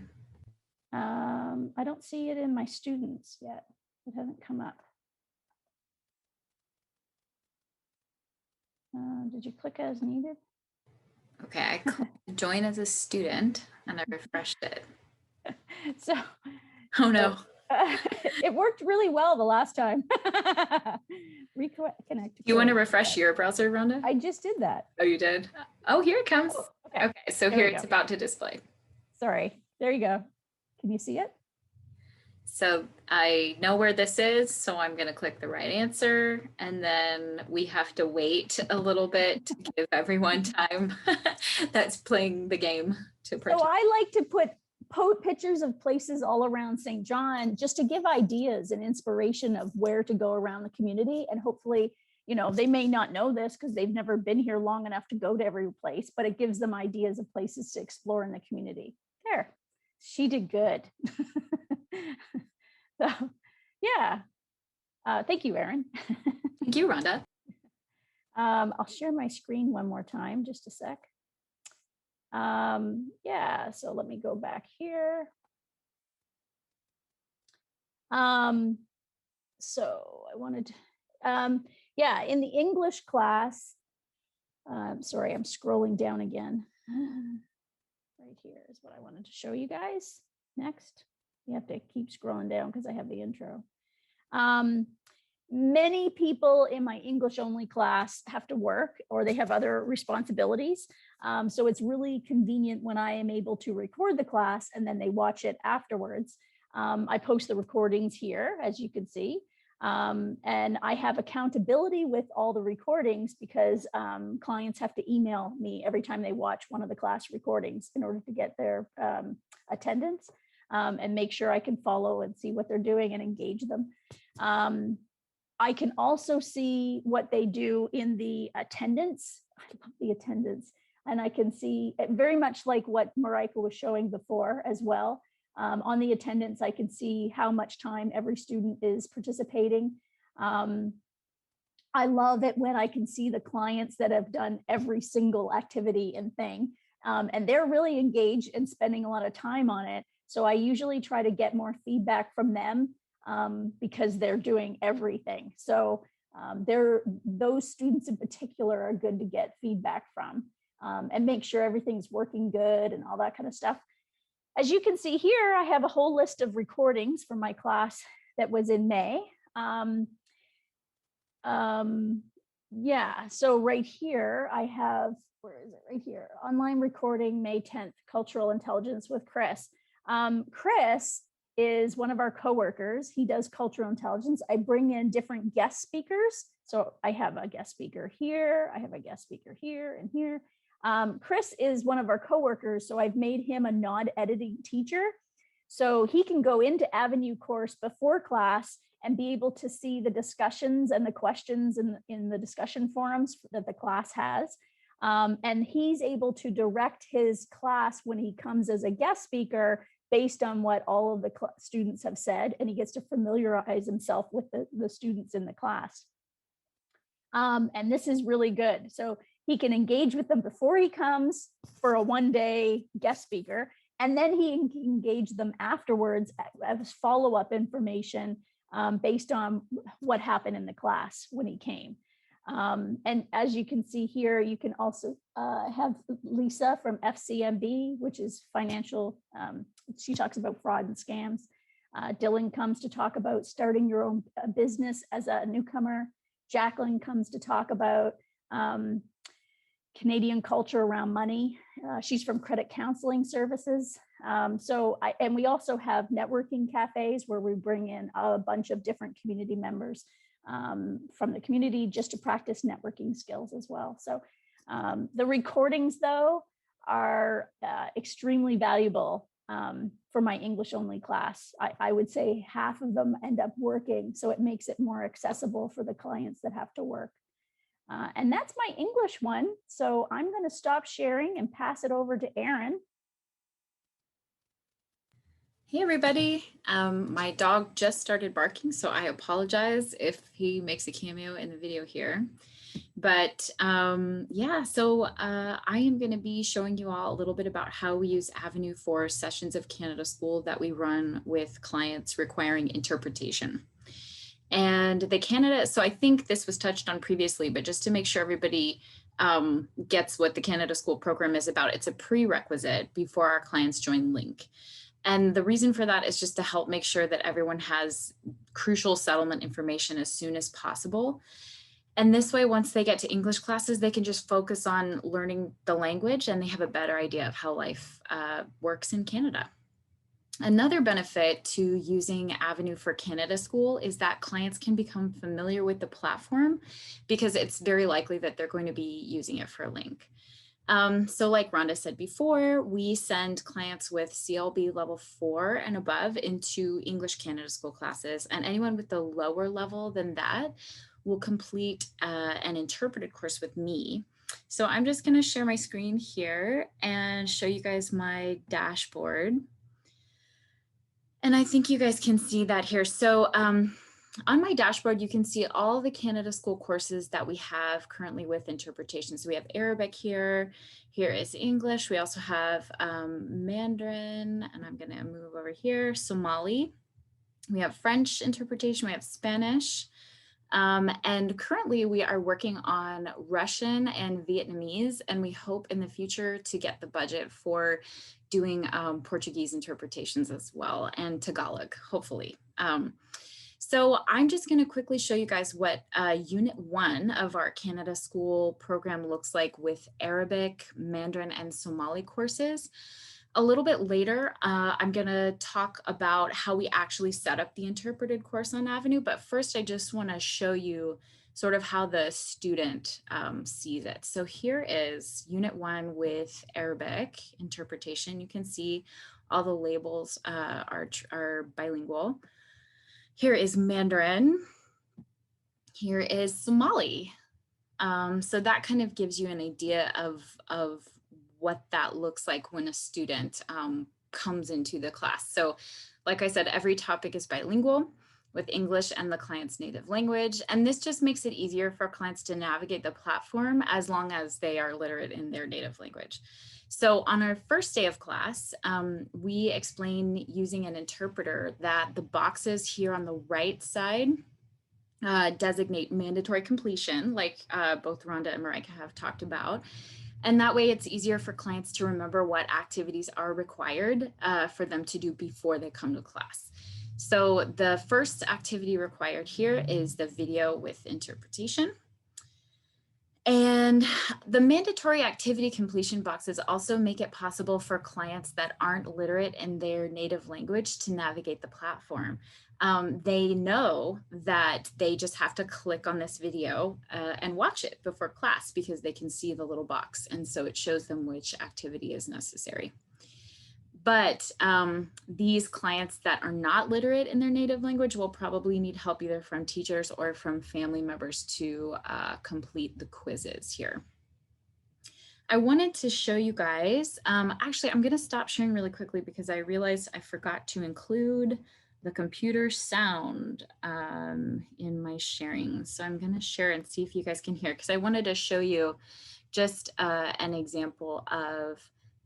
I don't see it in my students yet. It hasn't come up. Did you click as needed? Okay, I clicked join as a student and I refreshed it. So, oh no. It worked really well the last time. Reconnect. You want to refresh your browser, Rhonda? I just did that. Oh, you did? Oh, here it comes. Oh, okay, so here it's about to display. Sorry, there you go. Can you see it? So I know where this is, so I'm going to click the right answer, and then we have to wait a little bit to give everyone time that's playing the game to participate. So I like to put pictures of places all around St. John just to give ideas and inspiration of where to go around the community. And hopefully, you know, they may not know this because they've never been here long enough to go to every place, but it gives them ideas of places to explore in the community. There, she did good. So, yeah. Thank you, Erin. Thank you, Rhonda. I'll share my screen one more time, just a sec. Yeah, so let me go back here. So I wanted to, yeah, in the English class, sorry, I'm scrolling down again. Right here is what I wanted to show you guys. Next, you have to keep scrolling down because I have the intro. Many people in my English only class have to work or they have other responsibilities. So it's really convenient when I am able to record the class and then they watch it afterwards. I post the recordings here, as you can see. And I have accountability with all the recordings because clients have to email me every time they watch one of the class recordings in order to get their attendance and make sure I can follow and see what they're doing and engage them. I can also see what they do in the attendance. I love the attendance. And I can see it very much like what Marijke was showing before as well. On the attendance, I can see how much time every student is participating. I love it when I can see the clients that have done every single activity and thing. And they're really engaged and spending a lot of time on it. So I usually try to get more feedback from them because they're doing everything. So those students in particular are good to get feedback from and make sure everything's working good and all that kind of stuff. As you can see here, I have a whole list of recordings from my class that was in May. Yeah, so right here I have, where is it? Right here, online recording, May 10th, Cultural Intelligence with Chris. Chris is one of our coworkers. He does cultural intelligence. I bring in different guest speakers. So I have a guest speaker here. I have a guest speaker here and here. Chris is one of our coworkers. So I've made him a non-editing teacher. So he can go into Avenue course before class and be able to see the discussions and the questions in the discussion forums that the class has. And he's able to direct his class when he comes as a guest speaker based on what all of the students have said, and he gets to familiarize himself with the students in the class. And this is really good. So he can engage with them before he comes for a one-day guest speaker, and then he can engage them afterwards as follow-up information based on what happened in the class when he came. And as you can see here, you can also have Lisa from FCMB, which is financial. She talks about fraud and scams. Dylan comes to talk about starting your own business as a newcomer. Jacqueline comes to talk about Canadian culture around money. She's from Credit Counseling Services. And we also have networking cafes where we bring in a bunch of different community members. from the community just to practice networking skills as well. So the recordings, though, are extremely valuable for my English only class. I would say half of them end up working, so it makes it more accessible for the clients that have to work. And that's my English one. So I'm going to stop sharing and pass it over to Erin. Hey everybody, my dog just started barking, so I apologize if he makes a cameo in the video here. But yeah, so I am going to be showing you all a little bit about how we use Avenue for sessions of Canada School that we run with clients requiring interpretation. And the Canada, so I think this was touched on previously, but just to make sure everybody gets what the Canada School program is about, it's a prerequisite before our clients join Link. And the reason for that is just to help make sure that everyone has crucial settlement information as soon as possible. And this way, once they get to English classes, they can just focus on learning the language and they have a better idea of how life works in Canada. Another benefit to using Avenue for Canada School is that clients can become familiar with the platform because it's very likely that they're going to be using it for a link. So like Rhonda said before, we send clients with CLB level 4 and above into English Canada School classes, and anyone with the lower level than that will complete an interpreted course with me. So I'm just going to share my screen here and show you guys my dashboard. And I think you guys can see that here. So on my dashboard, you can see all the Canada School courses that we have currently with interpretation. So we have Arabic here. Here is English. We also have Mandarin, and I'm going to move over here, Somali. We have French interpretation. We have Spanish. And currently we are working on Russian and Vietnamese, and we hope in the future to get the budget for doing Portuguese interpretations as well, and Tagalog, hopefully. So I'm just going to quickly show you guys what Unit 1 of our Canada School program looks like with Arabic, Mandarin, and Somali courses. A little bit later, I'm going to talk about how we actually set up the interpreted course on Avenue, but first I just want to show you sort of how the student sees it. So here is Unit 1 with Arabic interpretation. You can see all the labels are bilingual. Here is Mandarin. Here is Somali. So that kind of gives you an idea of what that looks like when a student comes into the class. So like I said, every topic is bilingual with English and the client's native language. And this just makes it easier for clients to navigate the platform as long as they are literate in their native language. So on our first day of class, we explain using an interpreter that the boxes here on the right side designate mandatory completion, like both Rhonda and Marijke have talked about. And that way it's easier for clients to remember what activities are required for them to do before they come to class. So the first activity required here is the video with interpretation. And the mandatory activity completion boxes also make it possible for clients that aren't literate in their native language to navigate the platform. They know that they just have to click on this video and watch it before class because they can see the little box. And so it shows them which activity is necessary. But these clients that are not literate in their native language will probably need help either from teachers or from family members to complete the quizzes here. I wanted to show you guys, actually, I'm going to stop sharing really quickly because I realized I forgot to include the computer sound in my sharing. So I'm going to share and see if you guys can hear, because I wanted to show you just an example of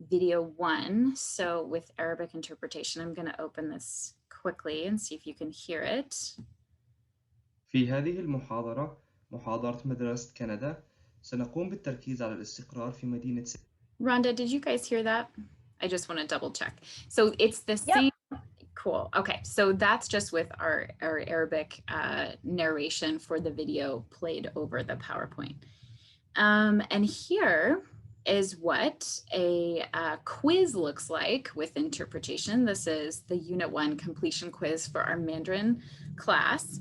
video 1. So with Arabic interpretation, I'm going to open this quickly and see if you can hear it. في هذه المحاضرة محاضرة مدرسة كندا سنقوم بالتركيز على الاستقرار في مدينة Rhonda, did you guys hear that? I just want to double check. So it's the same. Cool. Okay, so that's just with our Arabic narration for the video played over the PowerPoint. And here is what a quiz looks like with interpretation. This is the Unit 1 completion quiz for our Mandarin class.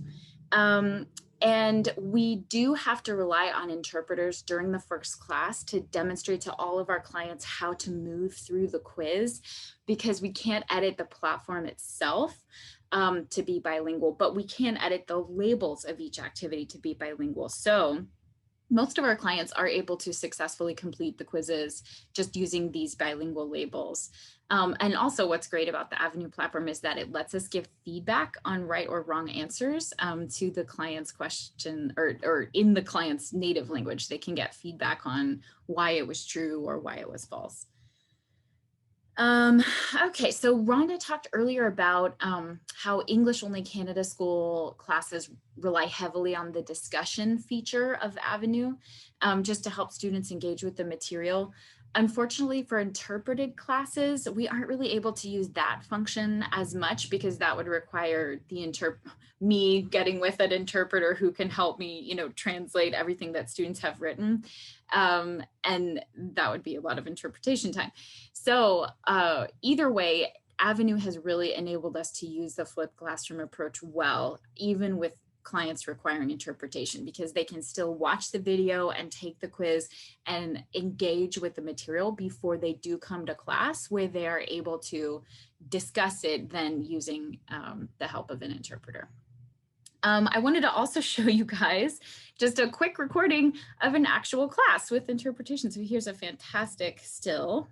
And we do have to rely on interpreters during the first class to demonstrate to all of our clients how to move through the quiz, because we can't edit the platform itself to be bilingual, but we can edit the labels of each activity to be bilingual. So most of our clients are able to successfully complete the quizzes just using these bilingual labels. And also what's great about the Avenue platform is that it lets us give feedback on right or wrong answers to the client's question, or in the client's native language. They can get feedback on why it was true or why it was false. Okay, so Rhonda talked earlier about how English only Canada School classes rely heavily on the discussion feature of Avenue just to help students engage with the material. Unfortunately, for interpreted classes, we aren't really able to use that function as much, because that would require me getting with an interpreter who can help me, you know, translate everything that students have written. And that would be a lot of interpretation time. So either way, Avenue has really enabled us to use the flipped classroom approach well, even with clients requiring interpretation, because they can still watch the video and take the quiz and engage with the material before they do come to class, where they are able to discuss it then using the help of an interpreter. I wanted to also show you guys just a quick recording of an actual class with interpretation. So here's a fantastic still.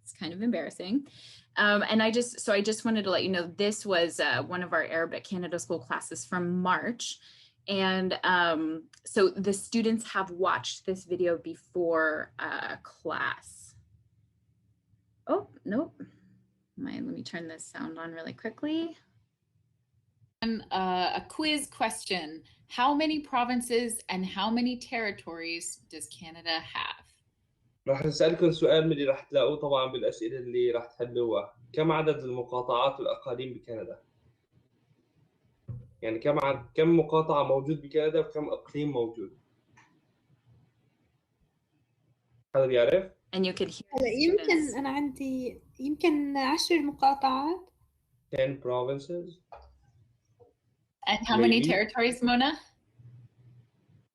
It's kind of embarrassing. And I just wanted to let you know, this was one of our Arabic Canada School classes from March. And so the students have watched this video before class. Oh, nope. Let me turn this sound on really quickly. A quiz question. How many provinces and how many territories does Canada have? راح نسألكم سؤال من اللي راح تلاقوه طبعا بالأسئلة اللي راح تحلوها. كم عدد المقاطعات والأقاليم بكندا؟ يعني كم مقاطعة موجود بكندا وكم إقليم موجود؟ هذا بيعرف؟ And you can hear يمكن أنا عندي يمكن 10 مقاطعات. 10 provinces. And how many territories, Mona?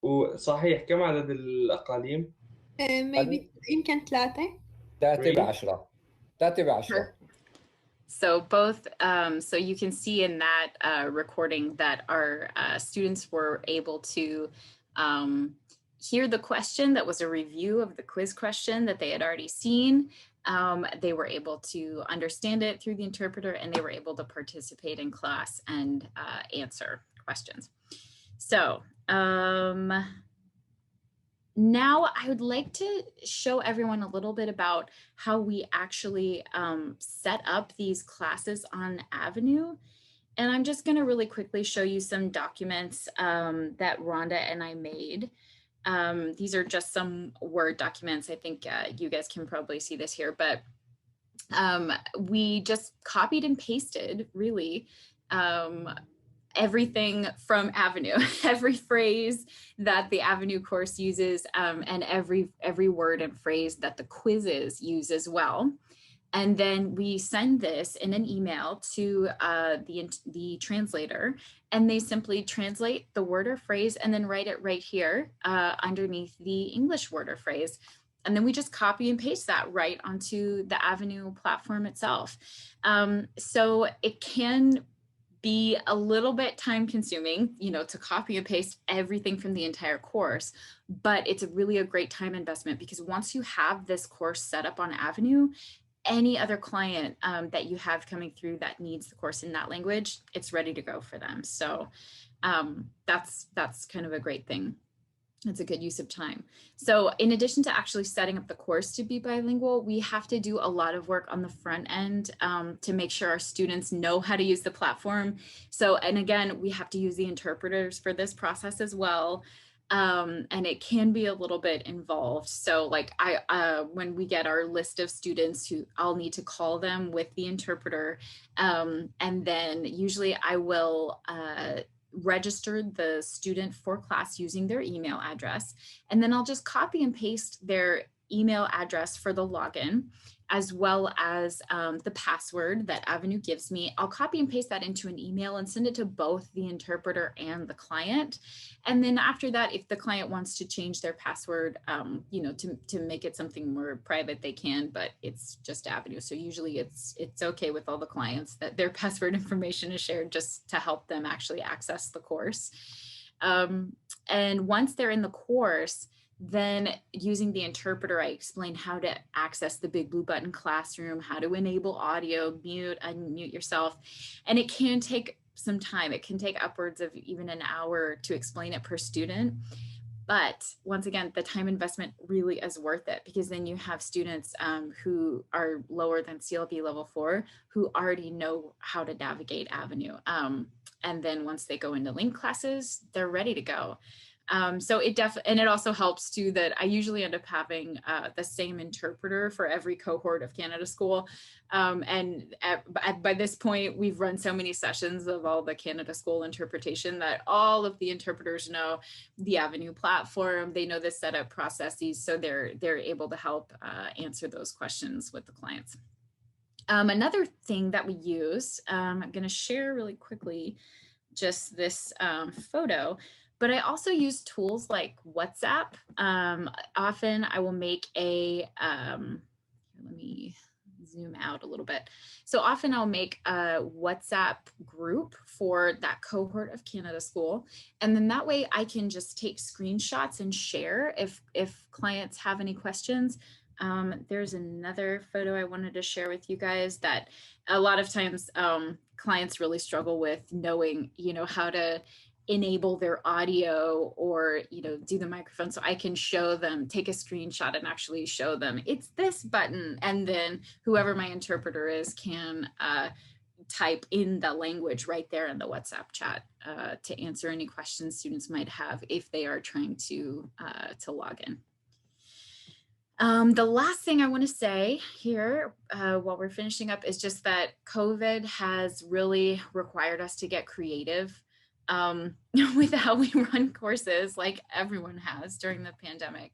وصحيح، كم عدد الأقاليم؟ maybe يمكن 3. 3 ب10. So both, so you can see in that recording that our students were able to hear the question that was a review of the quiz question that they had already seen. They were able to understand it through the interpreter, and they were able to participate in class and answer questions. So now I would like to show everyone a little bit about how we actually set up these classes on Avenue. And I'm just going to really quickly show you some documents that Rhonda and I made. These are just some Word documents. I think you guys can probably see this here, but we just copied and pasted really everything from Avenue, every phrase that the Avenue course uses, and every word and phrase that the quizzes use as well. And then we send this in an email to the translator, and they simply translate the word or phrase and then write it right here underneath the English word or phrase. And then we just copy and paste that right onto the Avenue platform itself. So it can be a little bit time consuming, you know, to copy and paste everything from the entire course, but it's really a great time investment, because once you have this course set up on Avenue, any other client that you have coming through that needs the course in that language, it's ready to go for them. So that's kind of a great thing. It's a good use of time. So in addition to actually setting up the course to be bilingual, we have to do a lot of work on the front end to make sure our students know how to use the platform. So, and again, we have to use the interpreters for this process as well. And it can be a little bit involved. So like when we get our list of students, I'll need to call them with the interpreter. And then usually I will register the student for class using their email address. And then I'll just copy and paste their email address for the login, as well as the password that Avenue gives me. I'll copy and paste that into an email and send it to both the interpreter and the client. And then after that, if the client wants to change their password, to make it something more private, they can, but it's just Avenue. So usually it's okay with all the clients that their password information is shared, just to help them actually access the course. And once they're in the course, then using the interpreter, I explain how to access the big blue button classroom, how to enable audio, mute, unmute yourself. And it can take some time. It can take upwards of even an hour to explain it per student. But once again, the time investment really is worth it, because then you have students who are lower than CLB level 4 who already know how to navigate Avenue. And then once they go into link classes, they're ready to go. So it and it also helps too that I usually end up having the same interpreter for every cohort of Canada School. And by this point, we've run so many sessions of all the Canada School interpretation that all of the interpreters know the Avenue platform. They know the setup processes, so they're able to help answer those questions with the clients. Another thing that we use, I'm going to share really quickly just this photo. But I also use tools like WhatsApp. Often I will make a, let me zoom out a little bit. So often I'll make a WhatsApp group for that cohort of Canada School. And then that way I can just take screenshots and share if clients have any questions. There's another photo I wanted to share with you guys that a lot of times clients really struggle with knowing, how to enable their audio or, do the microphone. So I can show them, take a screenshot and actually show them it's this button. And then whoever my interpreter is can type in the language right there in the WhatsApp chat to answer any questions students might have if they are trying to log in. The last thing I want to say here while we're finishing up is just that COVID has really required us to get creative with how we run courses, like everyone has during the pandemic.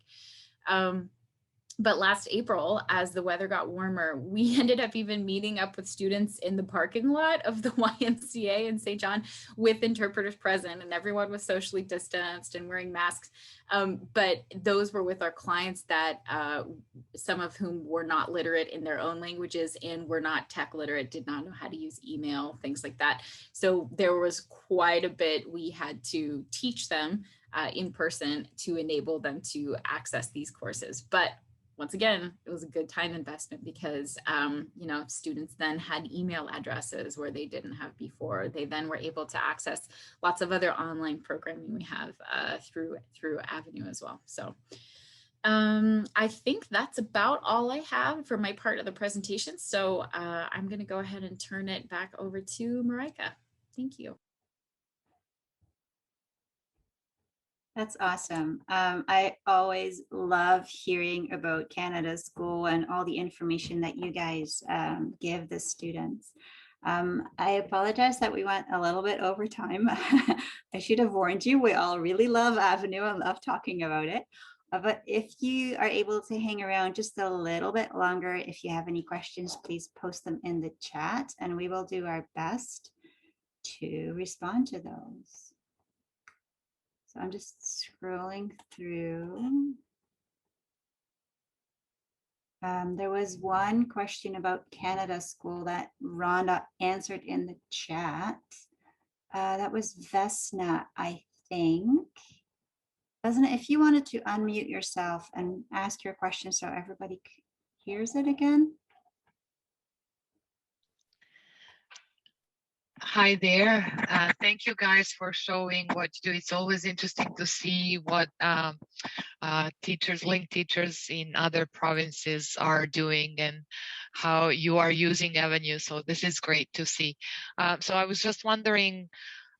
But last April, as the weather got warmer, we ended up even meeting up with students in the parking lot of the YMCA in St. John with interpreters present, and everyone was socially distanced and wearing masks. But those were with our clients that some of whom were not literate in their own languages and were not tech literate, did not know how to use email, things like that. So there was quite a bit we had to teach them in person to enable them to access these courses. But once again, it was a good time investment because, students then had email addresses where they didn't have before. They then were able to access lots of other online programming we have through Avenue as well. So I think that's about all I have for my part of the presentation. So I'm going to go ahead and turn it back over to Marijke. Thank you. That's awesome. I always love hearing about Canada School and all the information that you guys give the students. I apologize that we went a little bit over time. I should have warned you, we all really love Avenue and love talking about it. But if you are able to hang around just a little bit longer, if you have any questions, please post them in the chat and we will do our best to respond to those. So I'm just scrolling through. There was one question about Canada School that Rhonda answered in the chat. That was Vesna, I think. Doesn't it? If you wanted to unmute yourself and ask your question so everybody hears it again. Hi there. Thank you guys for showing what you do. It's always interesting to see what link teachers in other provinces are doing and how you are using Avenue. So this is great to see. So I was just wondering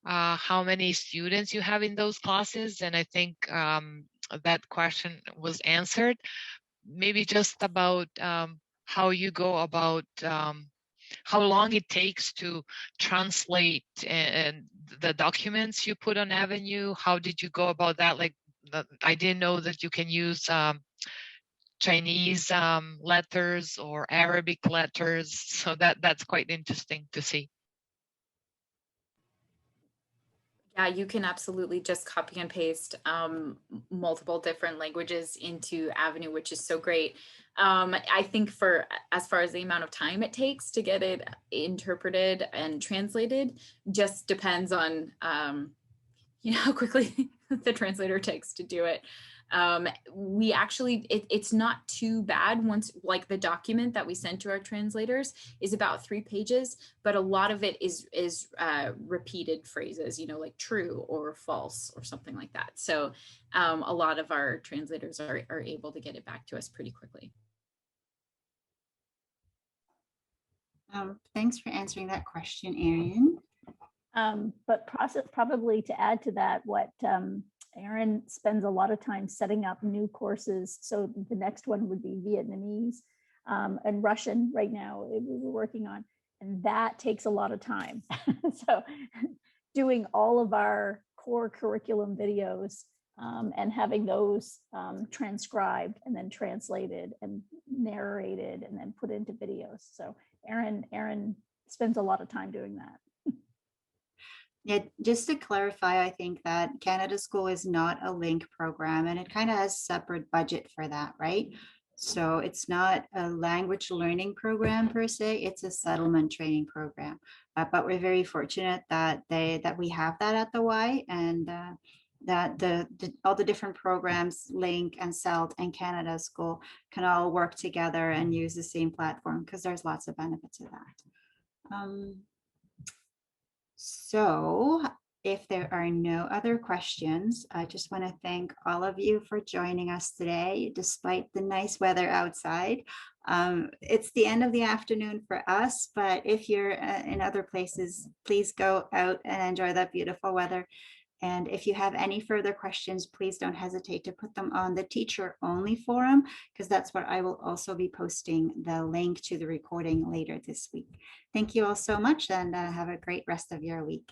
how many students you have in those classes. And I think that question was answered. Maybe just about how you go about how long it takes to translate and the documents you put on Avenue. How did you go about that? Like, I didn't know that you can use Chinese letters or Arabic letters. So that's quite interesting to see. Yeah, you can absolutely just copy and paste multiple different languages into Avenue, which is so great. I think for as far as the amount of time it takes to get it interpreted and translated, just depends on how quickly the translator takes to do it. We actually, it's not too bad once, like the document that we sent to our translators is about 3 pages, but a lot of it is repeated phrases, like true or false or something like that. So a lot of our translators are able to get it back to us pretty quickly. Thanks for answering that question, Erin. But probably to add to that, what Erin spends a lot of time setting up new courses. So the next one would be Vietnamese and Russian right now we're working on, and that takes a lot of time. So doing all of our core curriculum videos and having those transcribed and then translated and narrated and then put into videos. So Erin spends a lot of time doing that. Yeah, just to clarify, I think that Canada School is not a link program, and it kind of has separate budget for that, right? So it's not a language learning program per se, it's a settlement training program. But we're very fortunate that we have that at the Y, and that all the different programs, Link and CELT and Canada School, can all work together and use the same platform, because there's lots of benefits of that. So if there are no other questions, I just want to thank all of you for joining us today, despite the nice weather outside. It's the end of the afternoon for us, but if you're in other places, please go out and enjoy that beautiful weather. And if you have any further questions, please don't hesitate to put them on the teacher only forum, because that's where I will also be posting the link to the recording later this week. Thank you all so much, and have a great rest of your week.